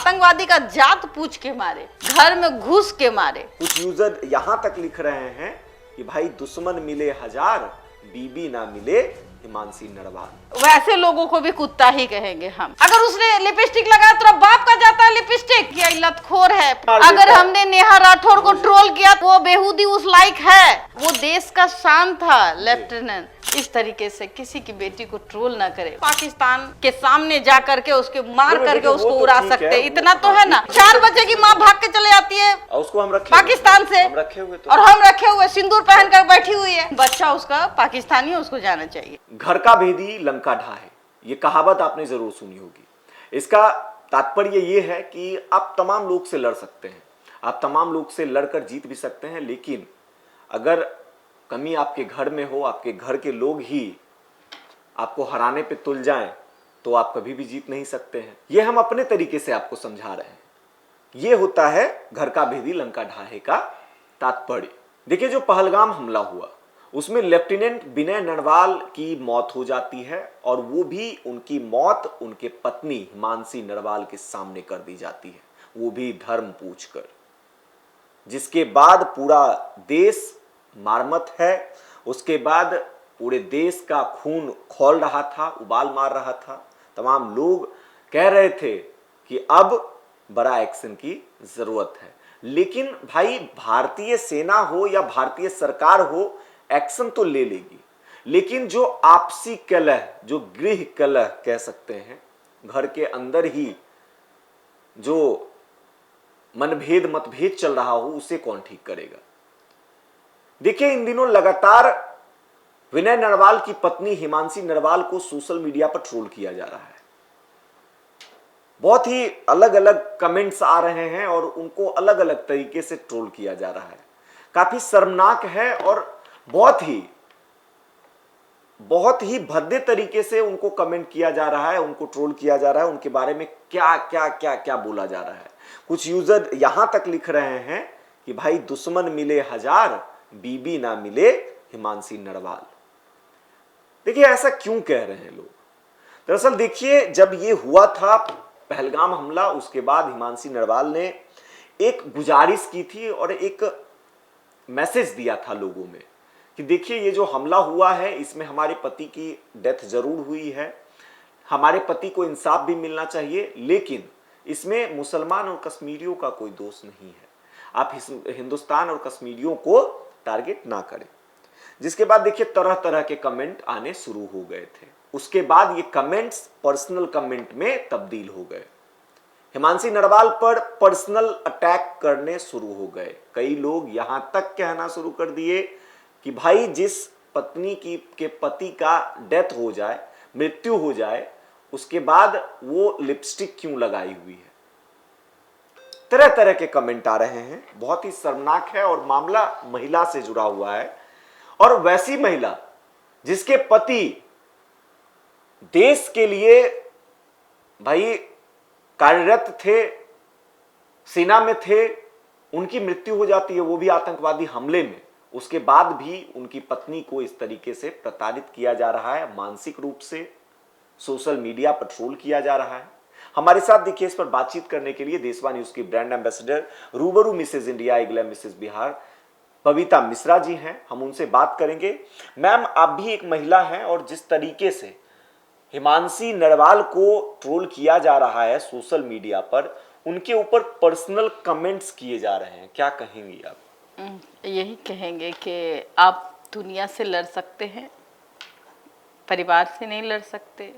आतंकवादी का जात पूछ के मारे, घर में घुस के मारे। कुछ यूजर यहाँ तक लिख रहे हैं कि भाई दुश्मन मिले हजार, बीबी ना मिले हिमांशी नरवाल। वैसे लोगों को भी कुत्ता ही कहेंगे हम। अगर उसने लिपस्टिक लगाया तो बाप का जाता है लिपस्टिक, ये लतखोर है। अगर हमने नेहा राठौर को ट्रोल किया तो वो बेहूदी उस लायक है। वो देश का शान था लेफ्टिनेंट। इस तरीके से किसी की बेटी को ट्रोल ना करे। पाकिस्तान के सामने जा करके उसके मार करके उसको उड़ा सकते, इतना तो है ना। 4 बजे की माँ भाग के चले जाती है उसको हम रखे पाकिस्तान से, हम रखे हुए तो। और हम रखे हुए सिंदूर पहन कर बैठी हुई है। बच्चा उसका पाकिस्तानी है, उसको जाना चाहिए। घर का भेदी लंका ढाहे, ये कहावत आपने जरूर सुनी होगी। इसका तात्पर्य ये है कि आप तमाम लोग से लड़ सकते हैं, आप तमाम लोग से लड़कर जीत भी सकते हैं, लेकिन अगर कमी आपके घर में हो, आपके घर के लोग ही आपको हराने पे तुल जाएं, तो आप कभी भी जीत नहीं सकते हैं। ये हम अपने तरीके से आपको समझा रहे हैं। ये होता है घर का भेदी लंका ढाहे का तात्पर्य। देखिए, जो पहलगाम हमला हुआ उसमें लेफ्टिनेंट विनय नरवाल की मौत हो जाती है, और वो भी उनकी मौत उनके पत्नी हिमांशी नरवाल के सामने कर दी जाती है, वो भी धर्म पूछकर। जिसके बाद पूरा देश मारमत है। उसके बाद पूरे देश का खून खौल रहा था, उबाल मार रहा था। तमाम लोग कह रहे थे कि अब बड़ा एक्शन की जरूरत है। लेकिन भाई, भारतीय सेना हो या भारतीय सरकार हो, एक्शन तो ले लेगी, लेकिन जो आपसी कलह, जो गृह कलह कह सकते हैं, घर के अंदर ही जो मनभेद मतभेद चल रहा हो, उसे कौन ठीक करेगा। देखिए, इन दिनों लगातार विनय नरवाल की पत्नी हिमांशी नरवाल को सोशल मीडिया पर ट्रोल किया जा रहा है। बहुत ही अलग अलग कमेंट्स आ रहे हैं और उनको अलग अलग तरीके से ट्रोल किया जा रहा है। काफी शर्मनाक है और बहुत ही भद्दे तरीके से उनको कमेंट किया जा रहा है, उनको ट्रोल किया जा रहा है। उनके बारे में क्या क्या क्या क्या बोला जा रहा है। कुछ यूजर यहां तक लिख रहे हैं कि भाई दुश्मन मिले हजार, बीबी ना मिले हिमांशी नरवाल। देखिए, ऐसा क्यों कह रहे हैं लोग। दरअसल देखिए, जब ये हुआ था पहलगाम हमला, उसके बाद हिमांशी नरवाल ने एक गुजारिश की थी और एक मैसेज दिया था लोगों में कि देखिए, ये जो हमला हुआ है इसमें हमारे पति की डेथ जरूर हुई है, हमारे पति को इंसाफ भी मिलना चाहिए, लेकिन इसमें मुसलमान और कश्मीरियों का कोई दोष नहीं है। आप हिंदुस्तान और कश्मीरियों को टारगेट ना करें। जिसके बाद देखिए, तरह तरह के कमेंट आने शुरू हो गए थे। उसके बाद ये कमेंट्स पर्सनल कमेंट में तब्दील हो गए। हिमांशी नरवाल पर पर्सनल अटैक करने शुरू हो गए। कई लोग यहां तक कहना शुरू कर दिए कि भाई, जिस पत्नी के पति का डेथ हो जाए, मृत्यु हो जाए, उसके बाद वो लिपस्टिक क्यों लगाई हुई है। तरह तरह के कमेंट आ रहे हैं। बहुत ही शर्मनाक है और मामला महिला से जुड़ा हुआ है, और वैसी महिला जिसके पति देश के लिए भाई कार्यरत थे, सेना में थे, उनकी मृत्यु हो जाती है, वो भी आतंकवादी हमले में। उसके बाद भी उनकी पत्नी को इस तरीके से प्रताड़ित किया जा रहा है, मानसिक रूप से सोशल मीडिया पर ट्रोल किया जा रहा है। हमारे साथ देखिए, इस पर बातचीत करने के लिए देशवा न्यूज की ब्रांड एम्बेसडर, रूबरू मिसेज इंडिया, इग्लैम मिसेज बिहार, बबीता मिश्रा जी हैं। हम उनसे बात करेंगे। मैम, आप भी एक महिला हैं, और जिस तरीके से हिमांशी नरवाल को ट्रोल किया जा रहा है सोशल मीडिया पर, उनके ऊपर पर्सनल कमेंट्स किए जा रहे हैं, क्या कहेंगी आप? यही कहेंगे कि आप दुनिया से लड़ सकते हैं, परिवार से नहीं लड़ सकते,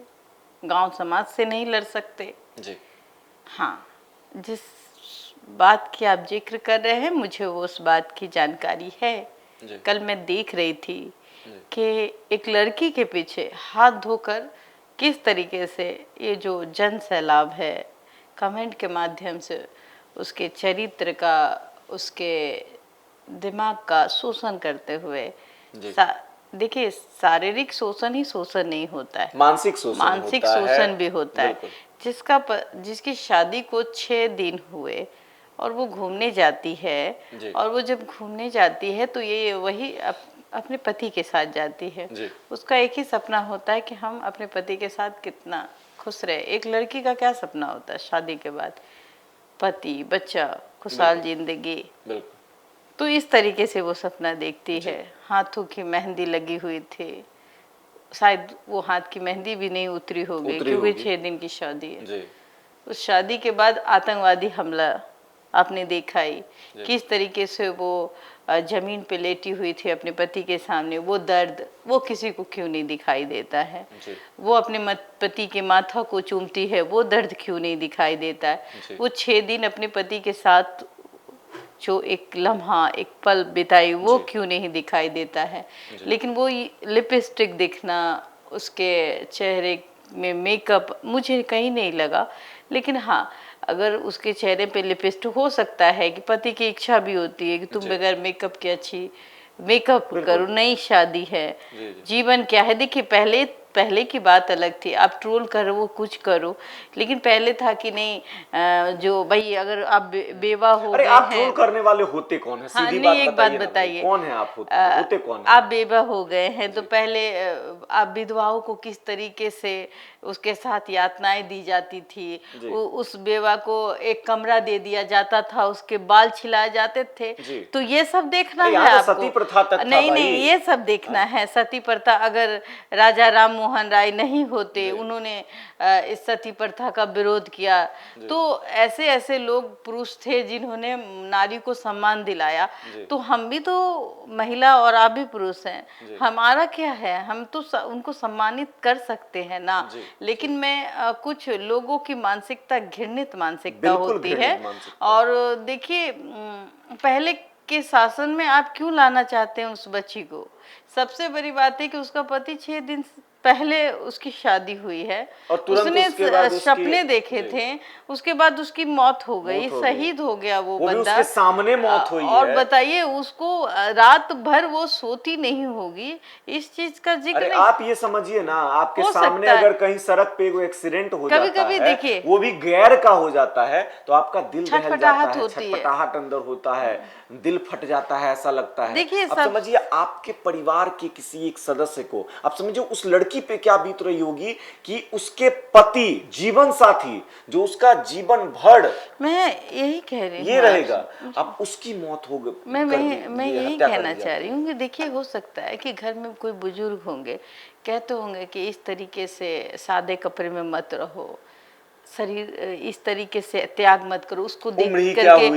गांव समाज से नहीं लड़ सकते जी। हाँ, जिस बात की आप जिक्र कर रहे हैं, मुझे वो उस बात की जानकारी है। कल मैं देख रही थी कि एक लड़की के पीछे हाथ धोकर किस तरीके से ये जो जन सैलाब है, कमेंट के माध्यम से उसके चरित्र का, उसके दिमाग का शोषण करते हुए। देखिए, शारीरिक शोषण ही शोषण नहीं होता है, मानसिक शोषण भी होता है। जिसकी शादी को 6 दिन हुए और वो घूमने जाती है, और वो जब घूमने जाती है तो ये वही अपने पति के साथ जाती है। उसका एक ही सपना होता है कि हम अपने पति के साथ कितना खुश रहे। एक लड़की का क्या सपना होता है शादी के बाद पति, बच्चा, खुशहाल जिंदगी। बिल्कुल। तो इस तरीके से वो सपना देखती है। हाथों की मेहंदी लगी हुई थी, शायद वो हाथ की मेहंदी भी नहीं उतरी होगी क्योंकि 6 दिन की शादी है जी। उस शादी के बाद आतंकवादी हमला आपने देखा ही, किस तरीके से वो जमीन पे लेटी हुई थी अपने पति के सामने। वो दर्द वो किसी को क्यों नहीं दिखाई देता है? वो अपने पति के माथा को चूमती है, वो दर्द क्यों नहीं दिखाई देता है? वो 6 दिन अपने पति के साथ जो एक लम्हा एक पल बिताई वो क्यों नहीं दिखाई देता है? लेकिन वो लिपस्टिक दिखना, उसके चेहरे में मेकअप मुझे कहीं नहीं लगा। लेकिन हाँ, अगर उसके चेहरे पे लिपस्टिक, हो सकता है कि पति की इच्छा भी होती है कि तुम बगैर मेकअप के अच्छी मेकअप करो, नई शादी है, जीवन क्या है। देखिए पहले की बात अलग थी, आप ट्रोल करो वो कुछ करो, लेकिन पहले था कि नहीं जो भाई अगर आप बेवा हो गए हैं। आप ट्रोल करने वाले होते कौन है? सीधी बात एक बात बताइए, कौन है आप? होते कौन है? आप बेवा हो गए हैं तो पहले आप विधवाओं को किस तरीके से उसके साथ यातनाएं दी जाती थी, उस बेवा को एक कमरा दे दिया जाता था, उसके बाल छिलाए जाते थे। तो ये सब देखना है आपको। सती प्रथा तक नहीं, ये सब देखना है। सती प्रथा, अगर राजा राम मोहन राय नहीं होते, उन्होंने इस सती प्रथा का विरोध किया, तो ऐसे ऐसे लोग पुरुष थे जिन्होंने नारी को सम्मान दिलाया। तो हम भी तो महिला और आप भी पुरुष हैं, हमारा क्या है? हम तो उनको सम्मानित कर सकते हैं ना। लेकिन मैं कुछ लोगों की मानसिकता घृणित मानसिकता होती है। और देखिए पहले के शासन में आप क्यों लाना चाहते हैं उस बच्ची को? सबसे बड़ी बात है कि उसका पति 6 दिन पहले उसकी शादी हुई है और उसने सपने देखे थे, उसके बाद उसकी मौत हो गई, शहीद हो गया वो बंदा, उसके सामने मौत हुई और बताइए उसको रात भर वो सोती नहीं होगी, इस चीज का जिक्र नहीं। आप ये समझिए ना, आपके सामने अगर कहीं सड़क पे कोई एक्सीडेंट हो जाता है, देखिए वो भी गैर का हो जाता है, तो आपका दिल दहल जाता है, छटपटाहट अंदर होता है, दिल फट जाता है, ऐसा लगता है। देखिए अब समझिए आपके परिवार के किसी एक सदस्य को, आप समझिए उस लड़की पे क्या बीत रही होगी कि उसके पति, जीवन साथी, जो उसका जीवन भर, मैं यही कह रही हूँ, ये रहेगा, अब उसकी मौत हो गई। मैं यही कहना चाह रही हूँ कि देखिए हो सकता है कि घर में कोई बुजुर्ग होंगे, कहते होंगे कि इस तरीके से सादे कपड़े में मत रहो, शरीर इस तरीके से त्याग मत करो, उसको देख करके,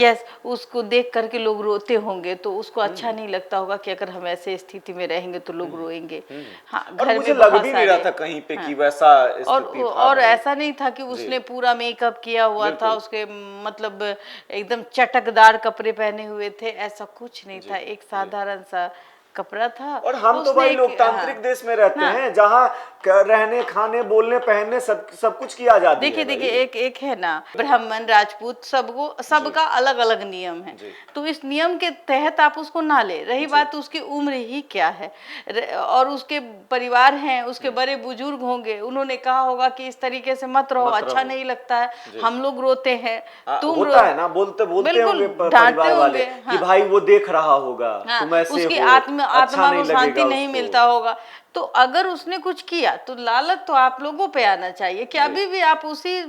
यस, उसको देख करके लोग रोते होंगे, तो उसको अच्छा नहीं लगता होगा कि अगर हम ऐसे स्थिति में रहेंगे तो लोग रोएंगे। हाँ, घर में लग भी नहीं रहा था कहीं पे कि वैसा स्थिति था। और ऐसा नहीं था कि उसने पूरा मेकअप किया हुआ था, उसके मतलब एकदम चटकदार कपड़े पहने हुए थे, ऐसा कुछ नहीं था, एक साधारण सा कपड़ा था। और हम तो भाई लोकतांत्रिक देश में रहते हैं जहाँ रहने, खाने, बोलने, पहनने सब कुछ की आजादी है। देखिए एक है ना, ब्राह्मण, राजपूत, सबका अलग अलग नियम है, तो इस नियम के तहत आप उसको ना ले। रही बात उसकी उम्र ही क्या है, और उसके परिवार हैं, उसके बड़े बुजुर्ग होंगे, उन्होंने कहा होगा कि इस तरीके से मत रहो, अच्छा नहीं लगता है, हम लोग रोते हैं, तुम होता है ना, बोलते होंगे परिवार वाले कि भाई वो देख रहा होगा, तुम ऐसे उसकी आत्मा को शांति नहीं मिलता होगा। तो अगर उसने कुछ किया तो लालच तो आप लोगों पे आना चाहिए कि अभी भी आप उसी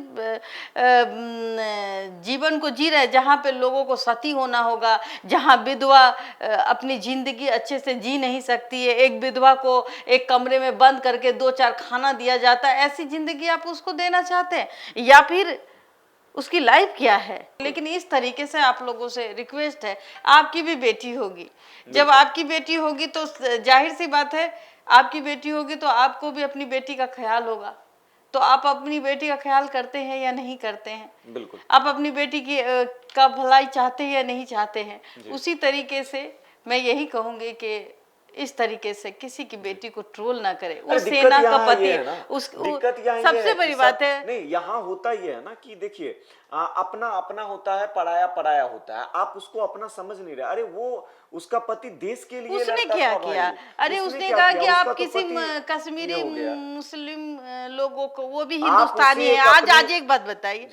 जीवन को जी रहे जहाँ पे लोगों को सती होना होगा, जहाँ विधवा अपनी जिंदगी अच्छे से जी नहीं सकती है, एक विधवा को एक कमरे में बंद करके 2-4 खाना दिया जाता है, ऐसी जिंदगी आप उसको देना चाहते हैं? या फिर उसकी लाइफ क्या है? लेकिन इस तरीके से आप लोगों से रिक्वेस्ट है, आपकी भी बेटी होगी, जब आपकी बेटी होगी तो जाहिर सी बात है, आपकी बेटी होगी तो आपको भी अपनी बेटी का ख्याल होगा। तो आप अपनी बेटी का ख्याल करते हैं या नहीं करते हैं? बिल्कुल। आप अपनी बेटी की का भलाई चाहते हैं या नहीं चाहते हैं? उसी तरीके से मैं यही कहूंगी कि इस तरीके से किसी की बेटी को ट्रोल ना करे। उस सेना का पति, सबसे बड़ी बात है नहीं, यहाँ होता ये है ना कि देखिए अपना अपना होता है, पराया पराया होता है, आप उसको अपना समझ नहीं रहे। अरे वो उसका पति देश के लिए उसने क्या किया? अरे उसने कहा कि आप किसी कश्मीरी मुस्लिम लोगों को, वो भी हिंदुस्तानी है। आज एक बात बताइए,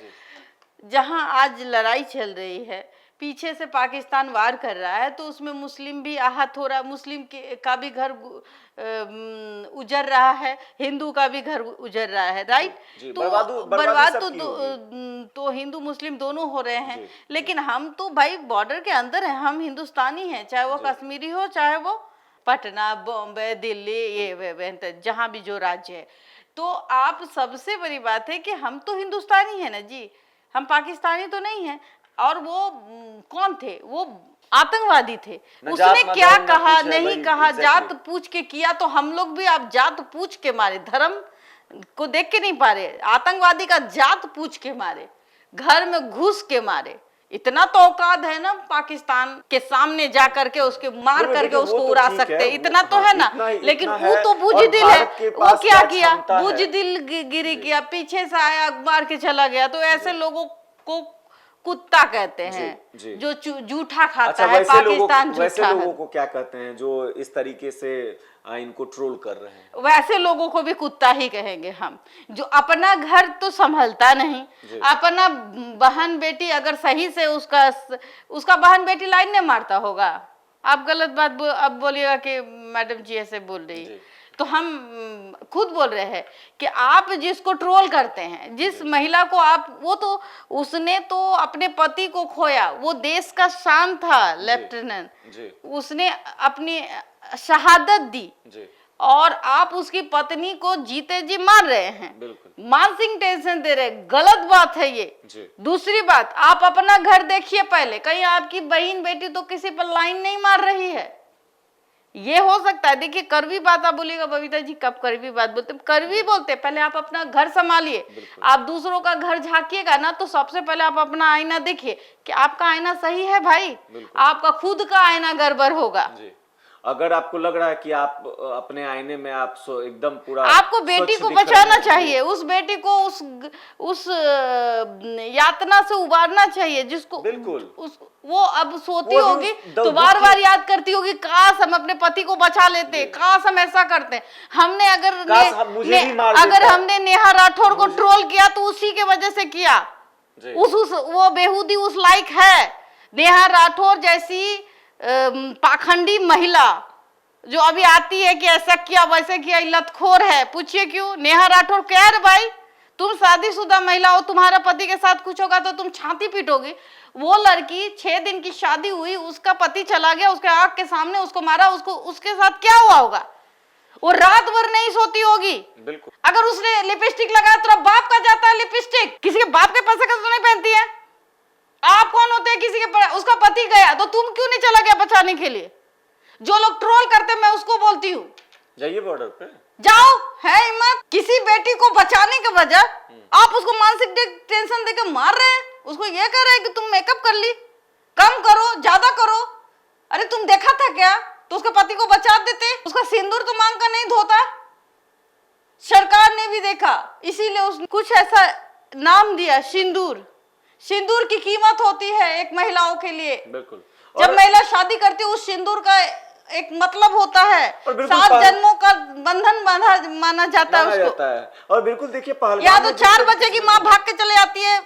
जहां आज लड़ाई चल रही है, पीछे से पाकिस्तान वार कर रहा है तो उसमें मुस्लिम भी आहत हो रहा है, मुस्लिम का भी घर उजड़ रहा है, हिंदू का भी घर उजड़ रहा है, राइट। तो बर्बाद तो हिंदू मुस्लिम दोनों हो रहे हैं, लेकिन हम तो भाई बॉर्डर के अंदर हैं, हम हिंदुस्तानी हैं, चाहे वो कश्मीरी हो चाहे वो पटना, बॉम्बे, दिल्ली, ये जहाँ भी जो राज्य है। तो आप सबसे बड़ी बात है कि हम तो हिंदुस्तानी हैं ना जी, हम पाकिस्तानी तो नहीं हैं। और वो कौन थे? वो आतंकवादी थे। उसने क्या कहा नहीं कहा, जात पूछ के किया, तो हम लोग भी आप जात पूछ के मारे, धर्म को देख के नहीं पा रहे, आतंकवादी का जात पूछ के मारे, घर में घुस के मारे। इतना तो औकात है ना पाकिस्तान के सामने जा करके उसके मार करके उसको उड़ा सकते, इतना तो है ना। लेकिन वो तो बुजदिल है, वो क्या किया? बुजदिल गिरी किया, पीछे से आया मार के चला गया। तो ऐसे लोगों को कुत्ता कहते हैं जो जूठा खाता है। पाकिस्तान वैसे लोगों को क्या कहते हैं जो इस तरीके से इनको ट्रोल कर रहे हैं? वैसे लोगों को भी कुत्ता ही कहेंगे हम, जो अपना घर तो संभलता नहीं, अपना बहन बेटी अगर सही से उसका बहन बेटी लाइन नहीं मारता होगा। आप गलत बात अब बोलिएगा कि मैडम जी ऐसे बोल रही, तो हम खुद बोल रहे हैं कि आप जिसको ट्रोल करते हैं, जिस महिला को आप, वो तो उसने तो अपने पति को खोया, वो देश का शान था लेफ्टिनेंट, उसने अपनी शहादत दी, और आप उसकी पत्नी को जीते जी मार रहे हैं, मानसिक टेंशन दे रहे, गलत बात है ये। दूसरी बात, आप अपना घर देखिए पहले, कहीं आपकी बहन बेटी तो किसी पर लाइन नहीं मार रही है। ये हो सकता है, देखिए कड़वी बात आप बोलिएगा बबीता जी कब कड़वी बात बोलते, कड़वी बोलते पहले आप अपना घर संभालिए। आप दूसरों का घर झांकिएगा ना तो सबसे पहले आप अपना आईना देखिए कि आपका आईना सही है भाई, आपका खुद का आईना गड़बड़ होगा। अगर आपको लग रहा है कि आप अपने आईने में आप एकदम पूरा, आपको बेटी को बचाना चाहिए, उस बेटी को उस यातना से उबारना चाहिए जिसको बिल्कुल वो अब सोती होगी तो बार बार याद करती होगी, काश हम अपने पति को बचा लेते, काश हम ऐसा करते। हमने अगर हमने नेहा राठौर को ट्रोल किया तो उसी के वजह से किया, वो बेहूदी उस लायक है। नेहा राठौर जैसी पाखंडी महिला जो अभी आती है कि ऐसा किया वैसे किया, लतखोर है। पूछिए क्यों? नेहा राठौर क्या है भाई, तुम शादीशुदा महिला हो, तुम्हारा पति के साथ कुछ होगा तो तुम छाती पीटोगी। वो लड़की 6 दिन की शादी हुई, उसका पति चला गया, उसके आंख के सामने उसको मारा, उसके साथ क्या हुआ होगा? वो रात भर नहीं सोती होगी। बिल्कुल। अगर उसने लिपस्टिक लगाया तो बाप का जाता है लिपस्टिक, किसी के बाप के पैसे का तो नहीं पहनती है। आप कौन होते हैं किसी के उसका पति गया तो तुम क्यों नहीं चला गया बचाने के लिए? जो लोग ट्रोल करते मैं उसको बोलती हूँ, जाइए बॉर्डर पे, जाओ, है हिम्मत। किसी बेटी को बचाने के वजह आप उसको मानसिक टेंशन देकर मार रहे हैं, उसको ये कह रहे हैं कि तुम मेकअप कर ली, कम करो, ज्यादा करो। अरे तुम देखा था क्या? तो उसके पति को बचा देते, उसका सिंदूर तो मांग कर नहीं धोता। सरकार ने भी देखा, इसीलिए उसने कुछ ऐसा नाम दिया सिंदूर। सिंदूर की कीमत होती है एक महिलाओं के लिए। बिल्कुल। जब महिला शादी करती है उस सिंदूर का एक मतलब होता है, 7 जन्मों का बंधन माना जाता है उसको। और बिल्कुल देखिए पहलगाम या तो 4 बच्चे की माँ भाग के चले जाती है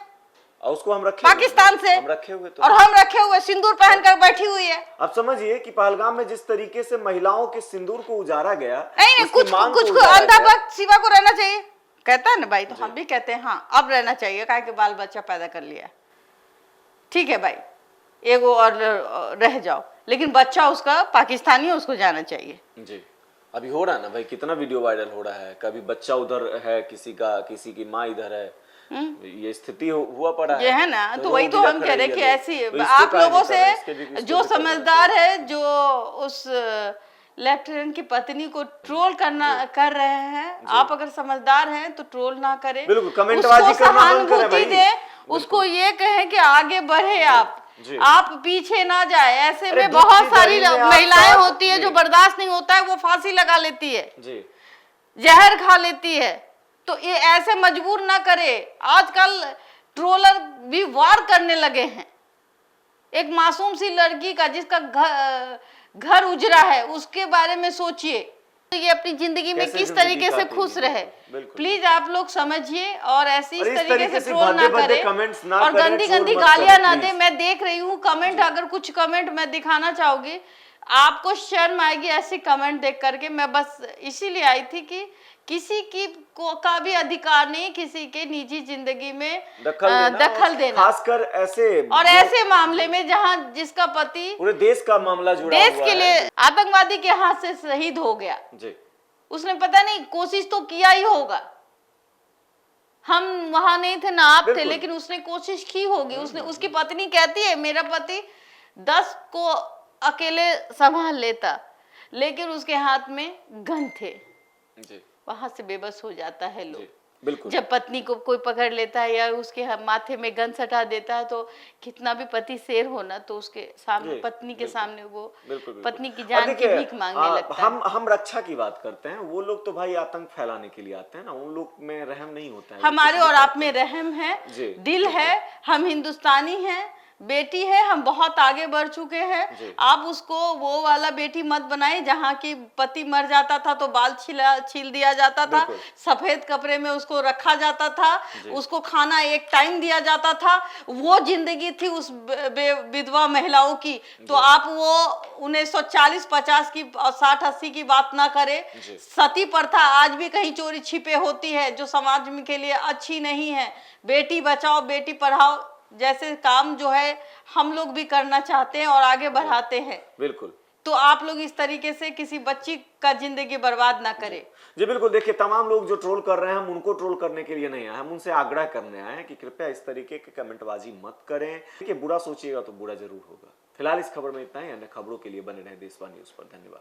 और उसको हम रखे पाकिस्तान से, हम रखे हुए तो, और हम रखे हुए सिंदूर पहनकर बैठी हुई है। आप समझिए कि पहलगाम में जिस तरीके से महिलाओं के सिंदूर को उजाड़ा गया, नहीं कुछ अंधाभक्त शिवा को रहना चाहिए, कहता है ना भाई, तो हम भी कहते हैं हाँ अब रहना चाहिए, काहे कि बाल बच्चा पैदा कर लिया, ठीक है भाई, एगो और रह जाओ, लेकिन बच्चा उसका पाकिस्तानी है, उसको जाना चाहिए। जी अभी हो रहा है ना भाई, कितना वीडियो वायरल हो रहा है, कभी बच्चा उधर है किसी का, किसी की माँ इधर है, ये स्थिति हुआ पड़ा है। ये है ना, तो वही तो हम कह रहे कि ऐसी आप लोगों से जो समझदार है, जो उस लेफ्टिनेंट की पत्नी को ट्रोल कर रहे हैं, आप अगर समझदार हैं तो ट्रोल ना करें, बिल्कुल कमेंटबाजी करना बंद करें भाई, दे उसको, ये कहें कि आगे बढ़े, आप पीछे ना जाए। ऐसे में बहुत सारी महिलाएं होती है जो बर्दाश्त नहीं होता है, वो फांसी लगा लेती है, जहर खा लेती है। तो ये ऐसे मजबूर ना करे। आजकल ट्रोलर भी वार करने लगे हैं। एक मासूम सी लड़की का जिसका घर उजड़ा है, उसके बारे में सोचिए ये अपनी जिंदगी में कैसे किस जिंदगी तरीके से काटेंगे, खुश रहे। बिल्कुल। प्लीज आप लोग समझिए और ऐसे इस और इस तरीके तरीके से से ट्रोल ना भद्दे-भद्दे करें कमेंट्स ना और करें, गंदी ट्रोल गंदी मत गालियां करें, ना प्लीज। दें। मैं देख रही हूँ कमेंट, अगर कुछ कमेंट मैं दिखाना चाहूंगी, आपको शर्म आएगी ऐसे कमेंट देख करके। मैं बस इसीलिए आई थी कि किसी की का भी अधिकार नहीं किसी के निजी जिंदगी में दखल देना, खासकर ऐसे और ऐसे मामले में जहां जिसका पति पूरे देश का मामला जुड़ा देश हुआ के है। लिए आतंकवादी के हाथ से शहीद हो गया। जी, उसने उसने पता नहीं कोशिश तो किया ही होगा, हम वहां नहीं थे ना आप थे, बिल्कुल। लेकिन उसने कोशिश की होगी। उसने, उसकी पत्नी कहती है मेरा पति 10 को अकेले संभाल लेता, लेकिन उसके हाथ में गन थे। जी, वहां से बेबस हो जाता है लोग। जी, बिल्कुल। जब पत्नी को कोई पकड़ लेता है या उसके माथे में गन सटा देता है, तो कितना भी पति शेर होना, तो उसके सामने, जी, पत्नी के बिल्कुल। सामने वो बिल्कुल। पत्नी की और जान की देखिए, भीख मांगने लगता है। हम रक्षा की बात करते हैं, वो लोग तो भाई आतंक फैलाने के लिए आते हैं ना, उन लोग में रहम नहीं होता है। वो हमारे कुछ भी और आप करते में हैं। रहम है, जी, दिल बिल्कुल। है, हम हिंदुस्तानी हैं, बेटी है, हम बहुत आगे बढ़ चुके जी। हैं। आप उसको वो वाला बेटी मत बनाए जहाँ की पति मर जाता था तो बाल छील दिया जाता था, बिल्कुल। सफेद कपड़े में उसको रखा जाता था, जी। उसको खाना एक टाइम दिया जाता था। वो जिंदगी थी उस विधवा महिलाओं की। तो आप वो 1940-50 की और 60-80 की बात ना करें। जी। सती प्रथा आज भी कहीं चोरी छिपे होती है, जो समाज में के लिए अच्छी नहीं है। बेटी बचाओ बेटी पढ़ाओ जैसे काम जो है हम लोग भी करना चाहते हैं और आगे बढ़ाते हैं। बिल्कुल। तो आप लोग इस तरीके से किसी बच्ची का जिंदगी बर्बाद ना करें। जी बिल्कुल। देखिए, तमाम लोग जो ट्रोल कर रहे हैं, हम उनको ट्रोल करने के लिए नहीं आए, हम उनसे आग्रह करने आए हैं कि कृपया इस तरीके की कमेंटबाजी मत करें। देखिए, बुरा सोचिएगा तो बुरा जरूर होगा। फिलहाल इस खबर में इतना ही। अन्य खबरों के लिए बने रहें देशवा न्यूज पर। धन्यवाद।